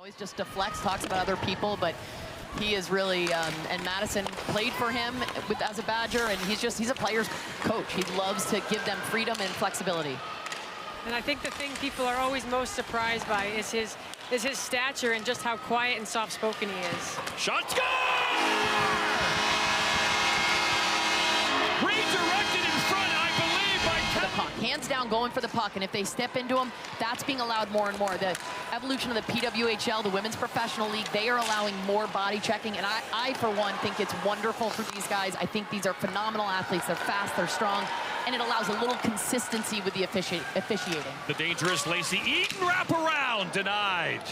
Always just deflects, talks about other people, but he is really, and Madison played for him as a Badger, and he's a player's coach. He loves to give them freedom and flexibility. And I think the thing people are always most surprised by is his stature and just how quiet and soft-spoken he is. Shot score! Redirected in front, I believe, by the puck, hands down, going for the puck, and if they step into him, that's being allowed more and more. The evolution of the PWHL, the Women's Professional League, they are allowing more body checking, and I for one, think it's wonderful for these guys. I think these are phenomenal athletes. They're fast, they're strong, and it allows a little consistency with the officiating. The dangerous Lacey Eaton wraparound, denied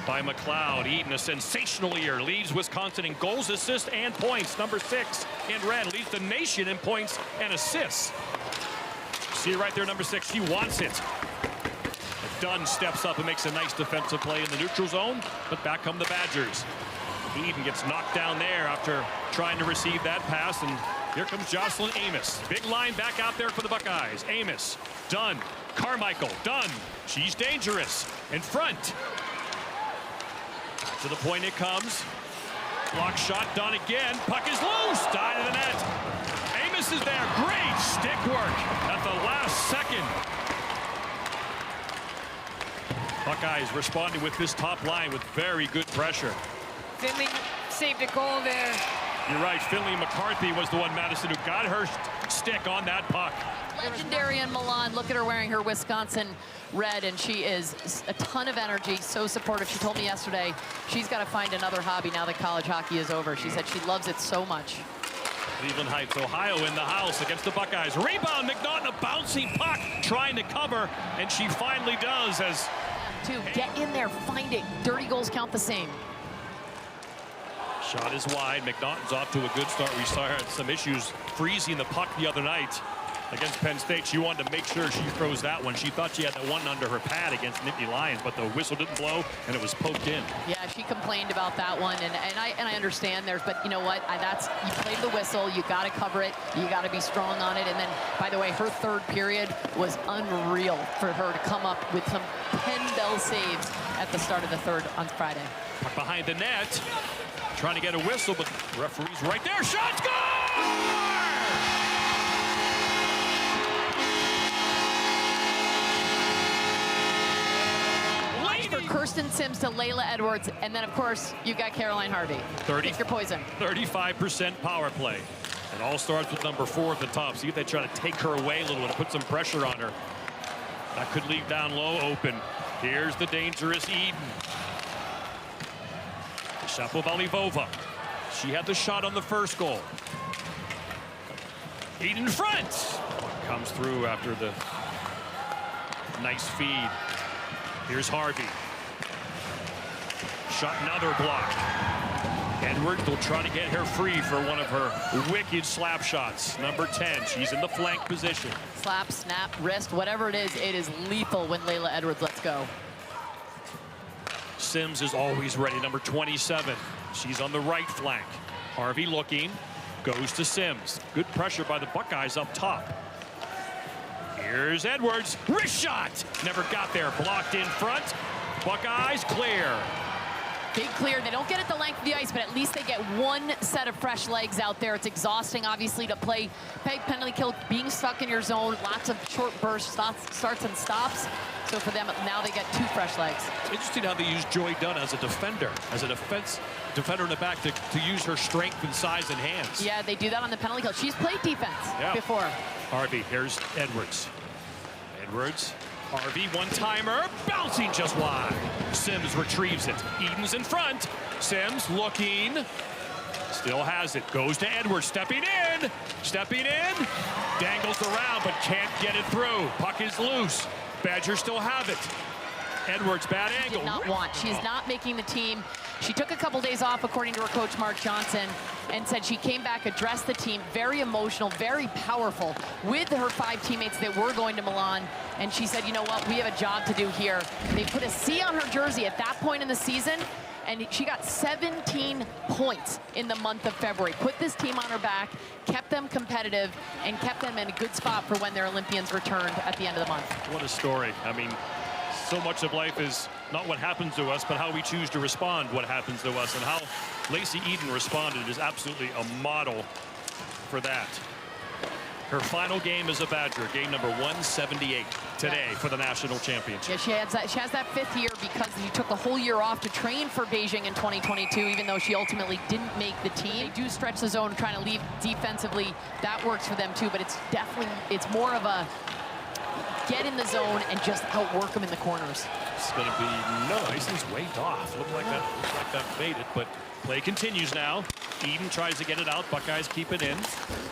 by McLeod. Eaton, a sensational year, leads Wisconsin in goals, assists, and points. Number 6 in red, leads the nation in points and assists. See right there, number 6, she wants it. Dunn steps up and makes a nice defensive play in the neutral zone, but back come the Badgers. Eden gets knocked down there after trying to receive that pass, and here comes Jocelyn Amos. Big line back out there for the Buckeyes. Amos, Dunn, Carmichael, Dunn. She's dangerous. In front. To the point it comes. Block shot, Dunn again. Puck is loose. Side of the net. Amos is there. Great stick work at the last second. Buckeyes responding with this top line with very good pressure. Finley saved a goal there. You're right, Finley McCarthy was the one, Madison, who got her stick on that puck. Legendary in Milan. Look at her wearing her Wisconsin red, and she is a ton of energy, so supportive. She told me yesterday she's got to find another hobby now that college hockey is over. She said she loves it so much. Cleveland Heights, Ohio in the house against the Buckeyes. Rebound, McNaughton, a bouncing puck, trying to cover, and she finally does as... To get in there, find it. Dirty goals count the same. Shot is wide. McNaughton's off to a good start. We saw her had some issues freezing the puck the other night against Penn State. She wanted to make sure she throws that one. She thought she had that one under her pad against Nittany Lions, but the whistle didn't blow and it was poked in. Yeah, she complained about that one, and I understand there's, but you know what? That's, you played the whistle, you got to cover it, you got to be strong on it. And then, by the way, her third period was unreal for her to come up with some 10 bell saves at the start of the third on Friday. Puck behind the net, trying to get a whistle, but the referee's right there. Shot, score! For Kirsten Sims to Layla Edwards, and then of course you've got Caroline Harvey. Pick your poison. 35% power play. It all starts with number 4 at the top. See if they try to take her away a little bit, put some pressure on her. That could leave down low open. Here's the dangerous Eden. Shapovalivova. She had the shot on the first goal. Eden front. Comes through after the nice feed. Here's Harvey. Shot, another block. Edwards will try to get her free for one of her wicked slap shots. Number 10, she's in the flank position. Slap, snap, wrist, whatever it is lethal when Layla Edwards lets go. Sims is always ready, number 27. She's on the right flank. Harvey looking, goes to Sims. Good pressure by the Buckeyes up top. Here's Edwards, wrist shot! Never got there, blocked in front. Buckeyes clear. Big clear. They don't get it the length of the ice, but at least they get one set of fresh legs out there. It's exhausting, obviously, to play penalty kill, being stuck in your zone, lots of short bursts, starts and stops. So for them, now they get 2 fresh legs. It's interesting how they use Joy Dunn as a defender, as a defender in the back to use her strength and size and hands. Yeah, they do that on the penalty kill. She's played defense before. Harvey, here's Edwards. Edwards, Harvey, one-timer, bouncing just wide. Sims retrieves it. Eden's in front. Sims looking, still has it. Goes to Edwards, stepping in, dangles around, but can't get it through. Puck is loose. Badgers still have it. Edwards, bad angle. Did not want. She's not making the team. She took a couple days off, according to her coach, Mark Johnson, and said she came back, addressed the team, very emotional, very powerful, with her 5 teammates that were going to Milan. And she said, you know what, we have a job to do here. They put a C on her jersey at that point in the season, and she got 17 points in the month of February. Put this team on her back, kept them competitive, and kept them in a good spot for when their Olympians returned at the end of the month. What a story. I mean, So much of life is not what happens to us, but how we choose to respond what happens to us. And how Lacey Eden responded is absolutely a model for that. Her final game as a Badger, game number 178 today for the national championship. Yeah, she has that 5th year because she took a whole year off to train for Beijing in 2022, even though she ultimately didn't make the team. They do stretch the zone, trying to leave defensively. That works for them too, but it's more of a get in the zone and just outwork them in the corners. It's going to be nice. He's waved off. Looked like that made it, but play continues now. Eden tries to get it out. Buckeyes keep it in.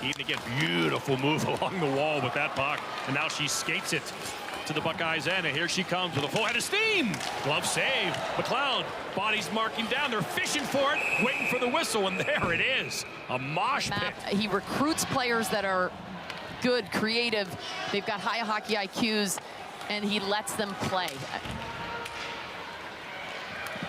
Eden again, beautiful move along the wall with that puck, and now she skates it to the Buckeyes end, and here she comes with a full head of steam. Glove save. McLeod, body's marking down. They're fishing for it, waiting for the whistle, and there it is. A mosh pit. He recruits players that are good, creative. They've got high hockey IQs, and he lets them play.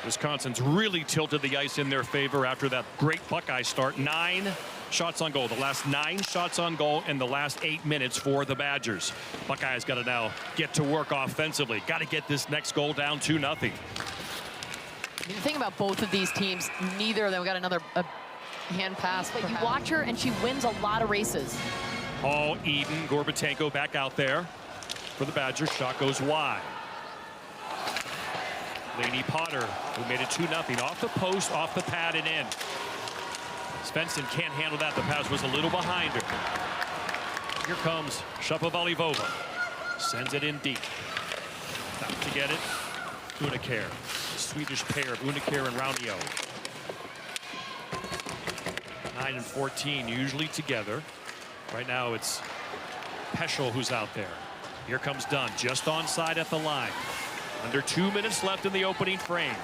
Wisconsin's really tilted the ice in their favor after that great Buckeye start. 9 shots on goal. The last 9 shots on goal in the last 8 minutes for the Badgers. Buckeyes got to now get to work offensively. Got to get this next goal down 2-0. I mean, the thing about both of these teams, neither of them got another hand pass. But you watch her, and she wins a lot of races. Hall, Eden, Gorbatenko back out there for the Badgers. Shot goes wide. Laney Potter, who made it 2-0 off the post, off the pad and in. Svensson can't handle that. The pass was a little behind her. Here comes Shapovalivova. Sends it in deep. Not to get it. Unikar. The Swedish pair of Unikar and Raunio. 9 and 14 usually together. Right now it's Peschel who's out there. Here comes Dunn, just onside at the line. Under 2 minutes left in the opening frame.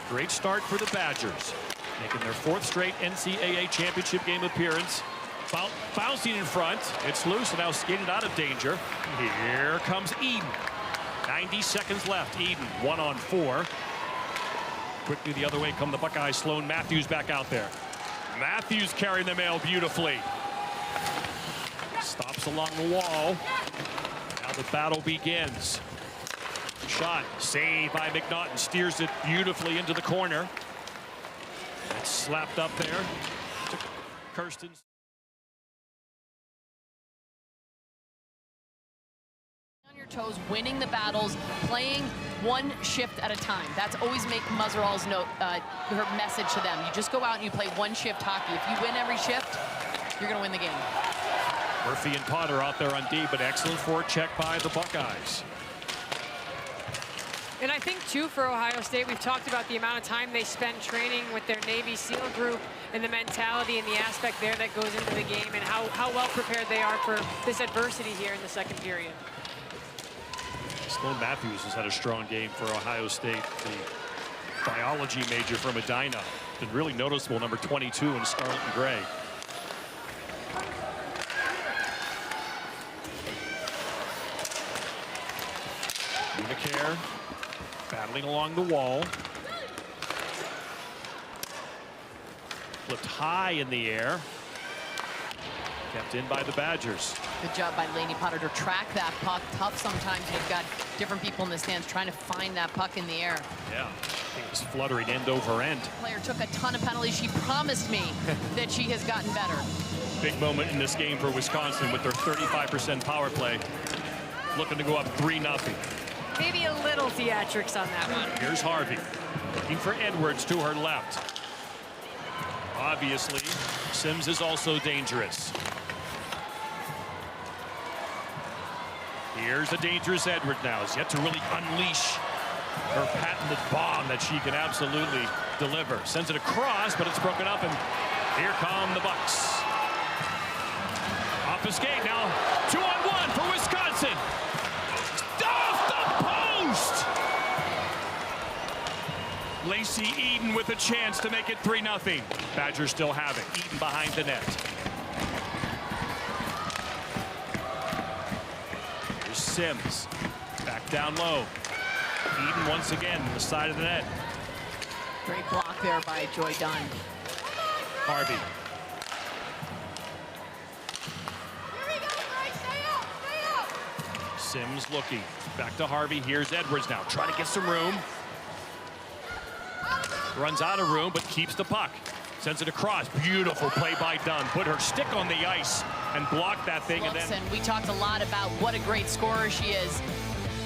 Great start for the Badgers, making their 4th straight NCAA championship game appearance. Bouncing in front. It's loose and now skated out of danger. Here comes Eden. 90 seconds left. Eden 1-on-4. Quickly the other way come the Buckeyes. Sloan Matthews back out there. Matthews carrying the mail beautifully. Stops along the wall. Now the battle begins. Shot saved by McNaughton, steers it beautifully into the corner. It's slapped up there to Kirsten. On your toes, winning the battles, playing one shift at a time. That's always make Muzzerall's note, her message to them. You just go out and you play one shift hockey. If you win every shift, you're going to win the game. Murphy and Potter out there on D, but excellent forecheck by the Buckeyes. And I think, too, for Ohio State, we've talked about the amount of time they spend training with their Navy SEAL group and the mentality and the aspect there that goes into the game and how well prepared they are for this adversity here in the second period. Sloan Matthews has had a strong game for Ohio State. The biology major from Medina. Been really noticeable, number 22 in scarlet and gray. Unikar battling along the wall. Flipped high in the air. Kept in by the Badgers. Good job by Laney Potter to track that puck. Tough sometimes. You've got different people in the stands trying to find that puck in the air. Yeah, I think it was fluttering end over end. Player took a ton of penalties. She promised me that she has gotten better. Big moment in this game for Wisconsin with their 35% power play. Looking to go up 3-0. Maybe a little theatrics on that one. Here's Harvey looking for Edwards to her left. Obviously, Sims is also dangerous. Here's a dangerous Edwards now. Has yet to really unleash her patented bomb that she can absolutely deliver. Sends it across, but it's broken up, and here come the Bucks. Off the skate now. 2-on-1 for Wisconsin. Off the post! Lacey Eden with a chance to make it 3-0. Badgers still have it. Eden behind the net. Here's Sims. Back down low. Eden once again the side of the net. Great block there by Joy Dunn. Harvey. Sims looking. Back to Harvey. Here's Edwards now. Trying to get some room. Runs out of room, but keeps the puck. Sends it across. Beautiful play by Dunn. Put her stick on the ice and blocked that thing. Wilson, and then we talked a lot about what a great scorer she is,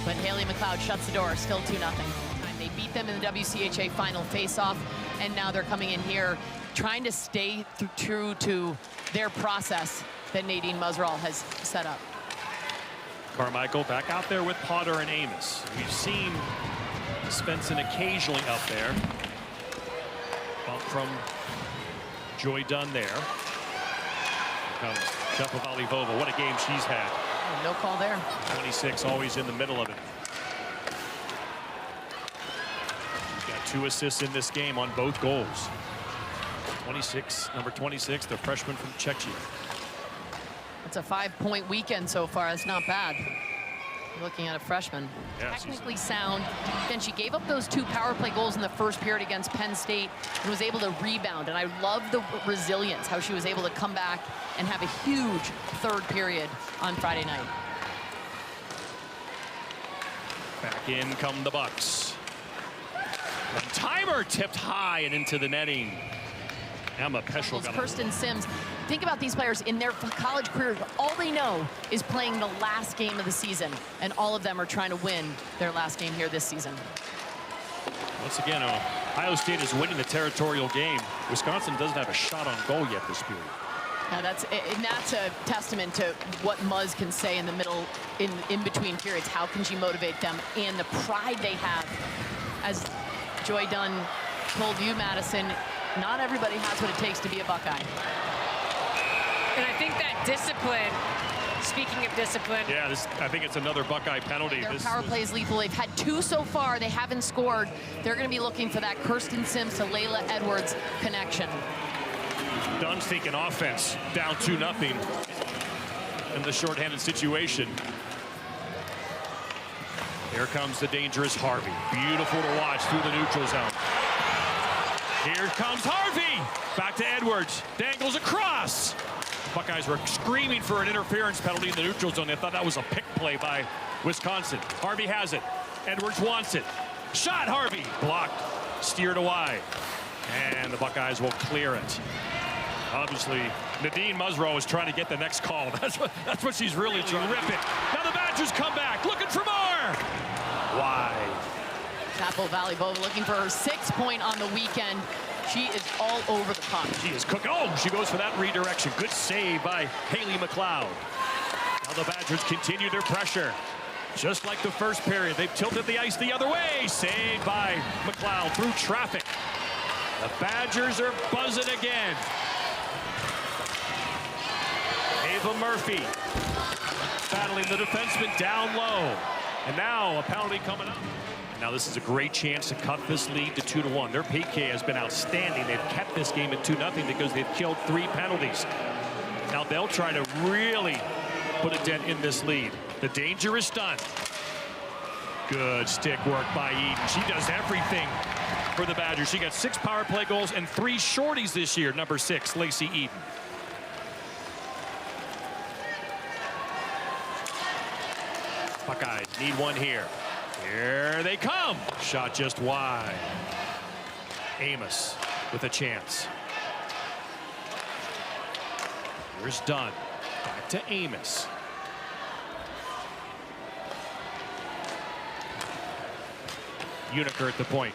but Haley McLeod shuts the door. Still 2-0. They beat them in the WCHA final face-off, and now they're coming in here trying to stay true to their process that Nadine Musrall has set up. Carmichael back out there with Potter and Amos. We've seen Svensson occasionally up there. Bump from Joy Dunn there. Here comes Shapovalov. What a game she's had. Oh, no call there. 26, always in the middle of it. She's got 2 assists in this game on both goals. 26, number 26, the freshman from Czechia. It's a 5-point weekend so far. That's not bad. You're looking at a freshman. Yeah, technically sound. Then she gave up those 2 power play goals in the first period against Penn State and was able to rebound. And I love the resilience, how she was able to come back and have a huge third period on Friday night. Back in come the Bucks. The timer tipped high and into the netting. Emma Peschel got Kirsten Sims. Think about these players in their college careers. All they know is playing the last game of the season, and all of them are trying to win their last game here this season. Once again, Ohio State is winning the territorial game. Wisconsin doesn't have a shot on goal yet this period. Now that's a testament to what Muzz can say in the middle, in between periods. How can she motivate them and the pride they have? As Joy Dunn told you, Madison, not everybody has what it takes to be a Buckeye. And I think that discipline, speaking of discipline. Yeah, I think it's another Buckeye penalty. Their power play is lethal. They've had 2 so far. They haven't scored. They're going to be looking for that Kirsten Sims to Layla Edwards connection. Dunn's thinking offense, down 2-0 in the shorthanded situation. Here comes the dangerous Harvey. Beautiful to watch through the neutral zone. Here comes Harvey. Back to Edwards. Dangles across. Buckeyes were screaming for an interference penalty in the neutral zone. They thought that was a pick play by Wisconsin. Harvey has it. Edwards wants it. Shot, Harvey. Blocked. Steered away. And the Buckeyes will clear it. Obviously, Nadine Musrall is trying to get the next call. That's what she's really trying to rip it. Now the Badgers come back, looking for more. Wide. Chapel Valley Bova looking for her 6th point on the weekend. She is all over the puck. She is cooking. Oh, she goes for that redirection. Good save by Haley McLeod. Now the Badgers continue their pressure. Just like the first period, they've tilted the ice the other way. Saved by McLeod through traffic. The Badgers are buzzing again. Ava Murphy battling the defenseman down low. And now a penalty coming up. Now this is a great chance to cut this lead to 2-1. Their PK has been outstanding. They've kept this game at 2-0 because they've killed 3 penalties. Now they'll try to really put a dent in this lead. The danger is done. Good stick work by Eden. She does everything for the Badgers. She got 6 power play goals and 3 shorties this year. Number 6, Lacey Eden. Buckeyes need one here. Here they come. Shot just wide. Amos with a chance. Here's Dunn. Back to Amos. Uniker at the point.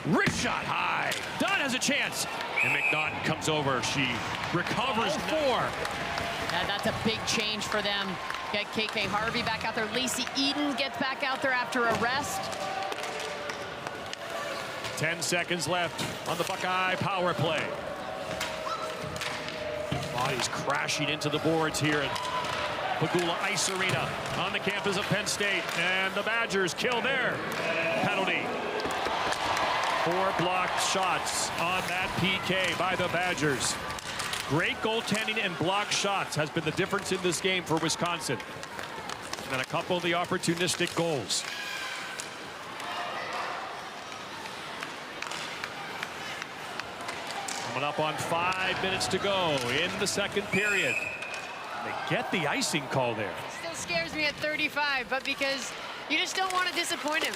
Wrist shot high. Dunn has a chance. And McNaughton comes over. She recovers 4. Yeah, that's a big change for them. Get KK Harvey back out there. Lacey Eden gets back out there after a rest. 10 seconds left on the Buckeye power play. Bodies crashing into the boards here at Pagula Ice Arena on the campus of Penn State. And the Badgers kill their penalty. 4 blocked shots on that PK by the Badgers. Great goaltending and blocked shots has been the difference in this game for Wisconsin. And then a couple of the opportunistic goals. Coming up on 5 minutes to go in the second period. They get the icing call there. Still scares me at 35, but because you just don't want to disappoint him.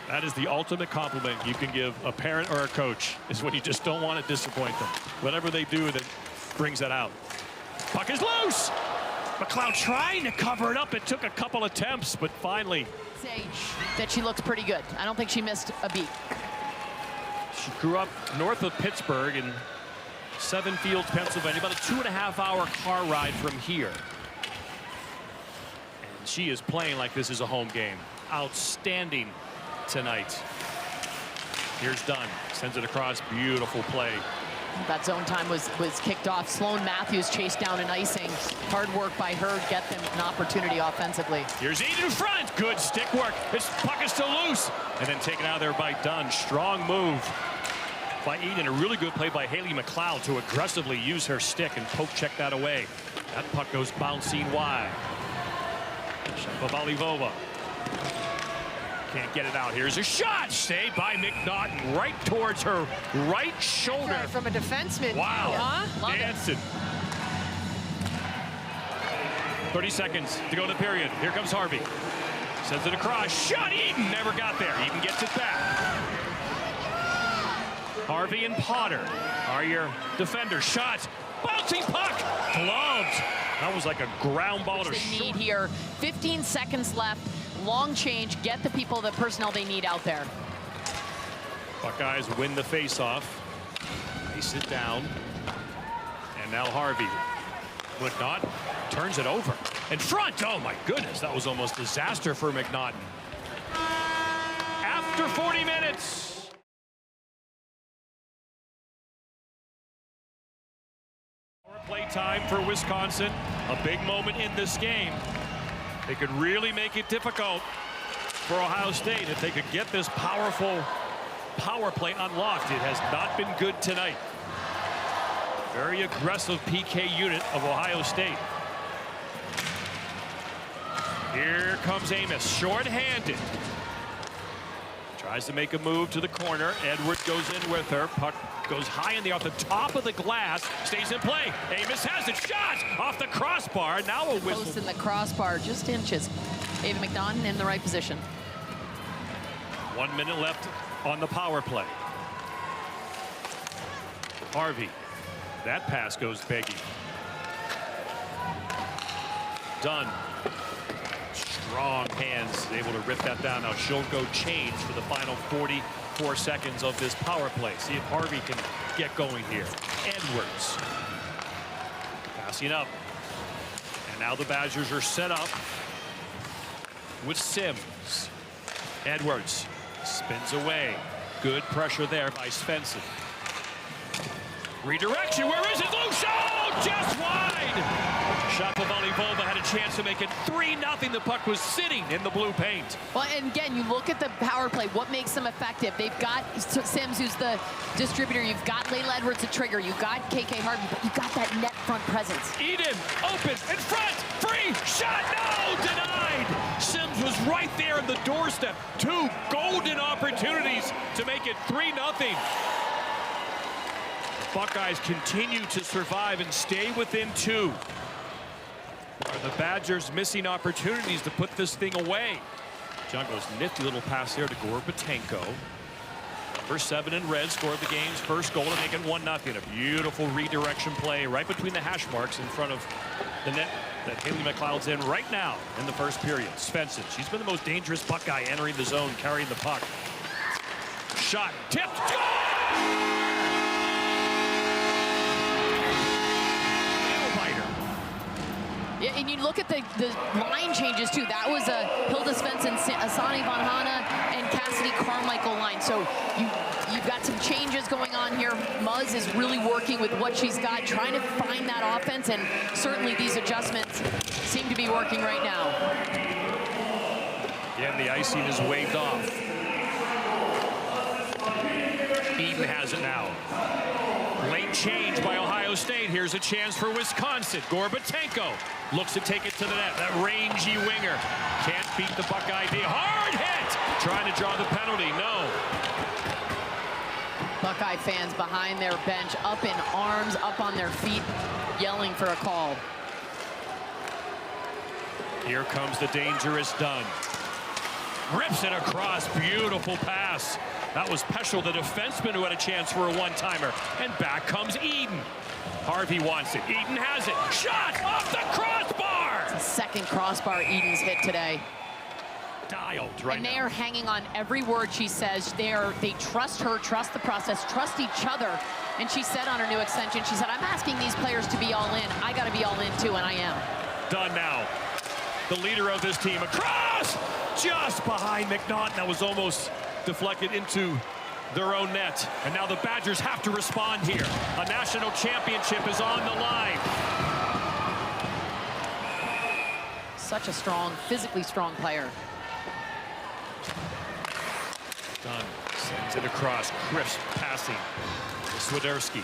That is the ultimate compliment you can give a parent or a coach, is when you just don't want to disappoint them. Whatever they do that brings that out. Puck is loose. McLeod trying to cover it up. It took a couple attempts, but finally. Say that she looks pretty good. I don't think she missed a beat. She grew up north of Pittsburgh in Seven Fields, Pennsylvania, about a 2.5-hour car ride from here. And she is playing like this is a home game. Outstanding tonight. Here's Dunn, sends it across, beautiful play. That zone time was kicked off. Sloan Matthews chased down an icing. Hard work by her, get them an opportunity offensively. Here's Eden in front, good stick work. This puck is still loose, and then taken out of there by Dunn. Strong move by Eden. A really good play by Haley McLeod to aggressively use her stick and poke check that away. That puck goes bouncing wide. Shapovalivova can't get it out. Here's a shot, saved by McNaughton, right towards her right shoulder. From a defenseman. Wow, Huh? dancing. 30 seconds to go in the period. Here comes Harvey. Sends it across. Shot. Eden never got there. Eden gets it back. Harvey and Potter are your defenders. Shots. Bouncing puck. Gloved. That was like a ground ball to They need here. 15 seconds left. Long change. Get the people, the personnel they need out there. Buckeyes win the face-off. They sit down. And now Harvey. McNaughton turns it over. In front. Oh, my goodness. That was almost disaster for McNaughton. After 40 minutes. Play time for Wisconsin. A big moment in this game. They could really make it difficult for Ohio State if they could get this powerful power play unlocked. It has not been good tonight. Very aggressive PK unit of Ohio State. Here comes Amos, short-handed. Tries to make a move to the corner. Edwards goes in with her. Puck goes high in the off the top of the glass. Stays in play. Amos has it. Shot off the crossbar. Now a whistle. Post in the crossbar, just inches. David McNaughton in the right position. 1 minute left on the power play. Harvey. That pass goes begging. Dunn. Strong hands, able to rip that down. Now she'll go change for the final 44 seconds of this power play. See if Harvey can get going here. Edwards passing up. And now the Badgers are set up with Sims. Edwards spins away. Good pressure there by Svensson. Redirection, where is it? Loose, oh, just wide. Shapovalivova had a chance to make it 3-0. The puck was sitting in the blue paint. Well, and again, you look at the power play, what makes them effective? They've got Sims, who's the distributor. You've got Layla Edwards, the trigger. You've got KK Harvey, but you've got that net front presence. Eden, open, in front, free, shot, no, denied. Sims was right there on the doorstep. Two golden opportunities to make it 3-0. Buckeyes continue to survive and stay within 2. Are the Badgers missing opportunities to put this thing away? Jungo's nifty little pass there to Gorbatenko. Number 7 in red scored the game's first goal to make it 1-0. A beautiful redirection play right between the hash marks in front of the net that Haley McLeod's in right now in the first period. Svensson, she's been the most dangerous Buckeye entering the zone, carrying the puck. Shot, tipped, goal! Yeah, and you look at the line changes too. That was a Hilda Svensson, Asani Von Hanna, and Cassidy Carmichael line. So you've got some changes going on here. Muzz is really working with what she's got, trying to find that offense, and certainly these adjustments seem to be working right now. Again, the icing is waved off. Eden has it now. Late change by Ohio State. Here's a chance for Wisconsin. Gorbatenko looks to take it to the net. That rangy winger can't beat the Buckeye D. Hard hit! Trying to draw the penalty. No. Buckeye fans behind their bench, up in arms, up on their feet, yelling for a call. Here comes the dangerous Dunn. Rips it across. Beautiful pass. That was Peschel, the defenseman, who had a chance for a one-timer. And back comes Eden. Harvey wants it. Eden has it. Shot off the crossbar. It's the second crossbar Eden's hit today. Dialed right And they now. are hanging on every word she says. They trust her, trust the process, trust each other. And she said on her new extension, she said, I'm asking these players to be all in. I got to be all in too, and I am. Done now. The leader of this team across, just behind McNaughton. That was almost deflected into their own net. And now the Badgers have to respond here. A national championship is on the line. Such a strong, physically strong player. Dunn sends it across. Crisp passing to Swiderski.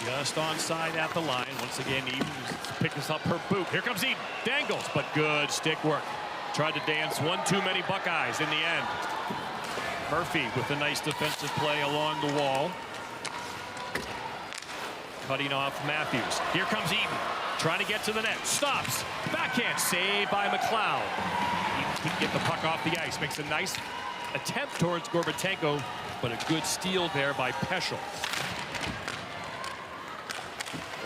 Just onside at the line. Once again, Eden picks up her boot. Here comes Eden. Dangles, but good stick work. Tried to dance one too many Buckeyes in the end. Murphy with a nice defensive play along the wall. Cutting off Matthews. Here comes Eden. Trying to get to the net. Stops. Backhand. Saved by McLeod. Eden couldn't get the puck off the ice. Makes a nice attempt towards Gorbatenko, but a good steal there by Peschel.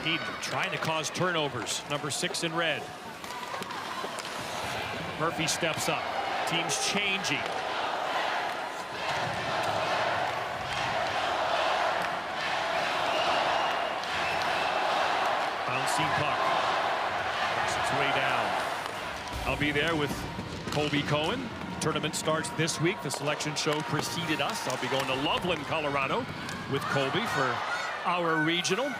Eden trying to cause turnovers. Number 6 in red. Murphy steps up. Team's changing. Bouncing puck. Works its way down. I'll be there with Colby Cohen. Tournament starts this week. The selection show preceded us. I'll be going to Loveland, Colorado with Colby for our regional.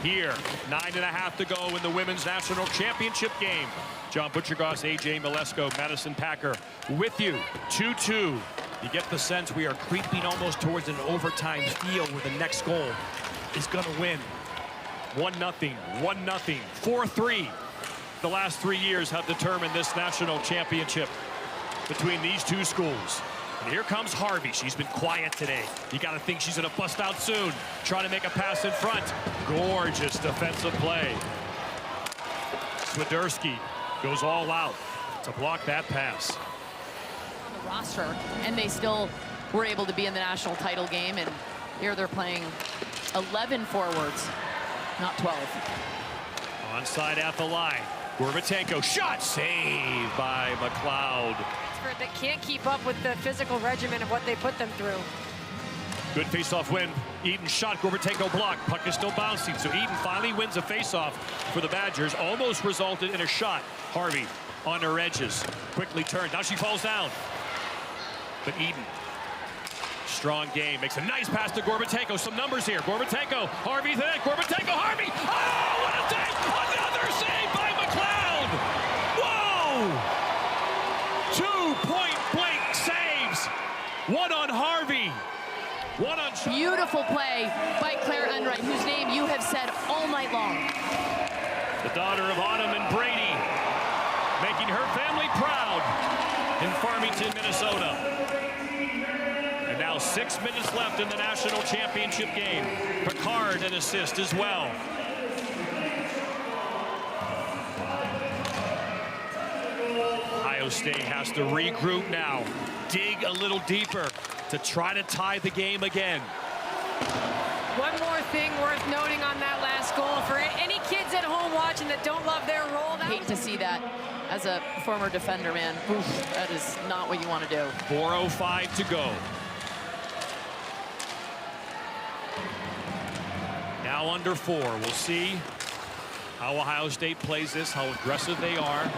Here, 9.5 to go in the women's national championship game. John Butchergoss, AJ Malesko, Madison Packer with you. 2-2. You get the sense we are creeping almost towards an overtime feel where the next goal is going to win. 1-0, 1-0, 4-3. The last 3 years have determined this national championship between these two schools. And here comes Harvey. She's been quiet today. You got to think she's going to bust out soon. Trying to make a pass in front. Gorgeous defensive play. Swiderski goes all out to block that pass. On the roster, and they still were able to be in the national title game. And here they're playing 11 forwards, not 12. Onside at the line. Gorbatenko shot saved by McLeod. That can't keep up with the physical regimen of what they put them through. Good face-off win. Eden shot. Gorbatenko blocked. Puck is still bouncing. So Eden finally wins a face-off for the Badgers. Almost resulted in a shot. Harvey on her edges. Quickly turned. Now she falls down. But Eden, strong game. Makes a nice pass to Gorbatenko. Some numbers here. Gorbatenko. Harvey then. Gorbatenko. Harvey. Oh, what a save! Another save by McLeod. Whoa! 2 point-blank saves. One on Harvey. One on... Beautiful play by Claire Enright, whose name you have said all night long. The daughter of Autumn and Brady, making her family proud in Farmington, Minnesota. And now 6 minutes left in the national championship game. Picard an assist as well. Ohio State has to regroup now. Dig a little deeper to try to tie the game again. One more thing worth noting on that last goal for any kids at home watching that don't love their role. I hate to see that as a former defender, man. Oof, that is not what you want to do. 4:05 to go. Now under 4. We'll see how Ohio State plays this, how aggressive they are.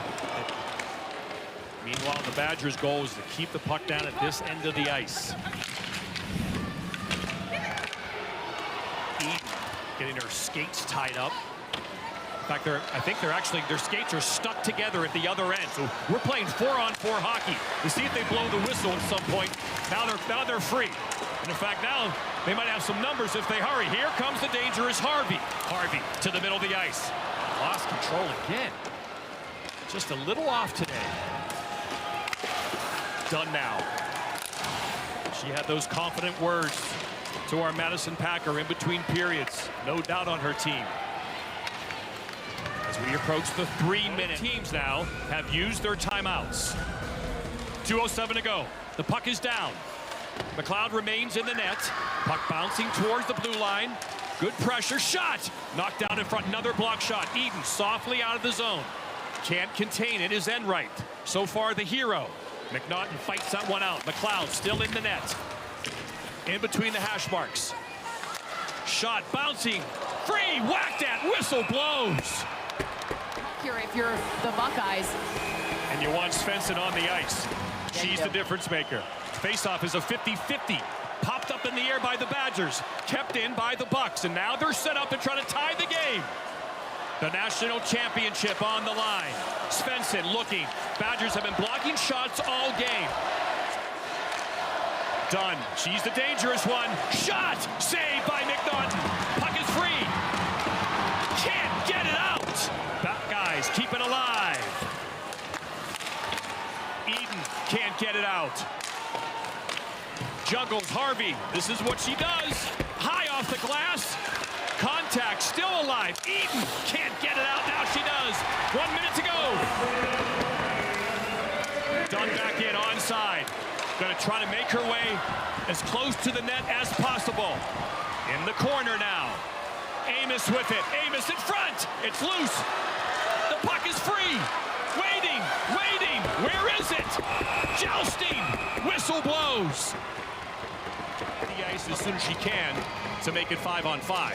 Meanwhile, the Badgers' goal is to keep the puck down at this end of the ice. Eden getting her skates tied up. In fact, I think their skates are stuck together at the other end. So we're playing 4-on-4 hockey. We'll see if they blow the whistle at some point. Now they're free. And in fact, now they might have some numbers if they hurry. Here comes the dangerous Harvey. Harvey to the middle of the ice. Lost control again. Just a little off today. Done now. She had those confident words to our Madison Packer in between periods. No doubt on her team. As we approach the 3-minute, teams now have used their timeouts. 2:07 to go. The puck is down. McLeod remains in the net. Puck bouncing towards the blue line. Good pressure shot. Knocked down in front. Another block shot. Eden softly out of the zone. Can't contain it is Enright. So far the hero. McNaughton fights that one out. McLeod still in the net. In between the hash marks. Shot bouncing. Free. Whacked at. Whistle blows. Here, if you're the Buckeyes. And you want Svensson on the ice. She's the difference maker. Faceoff is a 50-50. Popped up in the air by the Badgers. Kept in by the Bucks. And now they're set up to try to tie the game. The national championship on the line. Svensson looking. Badgers have been blocking shots all game. Dunn. She's the dangerous one. Shot! Saved by McNaughton. Puck is free. Can't get it out. Buckeyes keep it alive. Eden can't get it out. Juggles Harvey. This is what she does. High off the glass. Contact still alive. Eden can't get it out. Now she does. 1 minute to go. Dunn back in onside. Going to try to make her way as close to the net as possible. In the corner now. Amos with it. Amos in front. It's loose. The puck is free. Waiting. Waiting. Where is it? Jousting. Whistle blows. The ice as soon as she can to make it 5-on-5.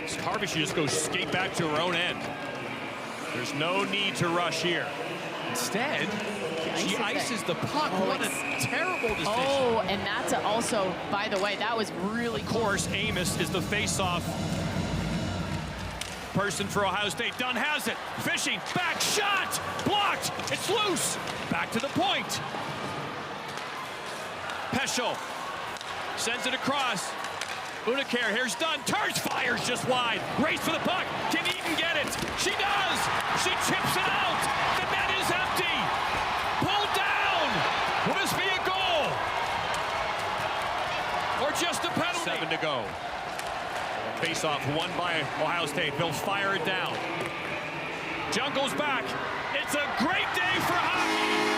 So Harvey should just go skate back to her own end. There's no need to rush here. Instead, she ices the puck. What a terrible decision. Oh, and that's also, by the way, that was really Of course, Amos is the face-off person for Ohio State. Dunn has it. Fishing. Back shot. Blocked. It's loose. Back to the point. Peschel sends it across. Unaker, here's Dunn. Turns, fires just wide. Race for the puck. Can Eden get it? She does. She chips it out. The net is empty. Pulled down. Will this be a goal? Or just a penalty? 7 to go. Face-off won by Ohio State. They'll fire it down. Jungle's back. It's a great day for hockey.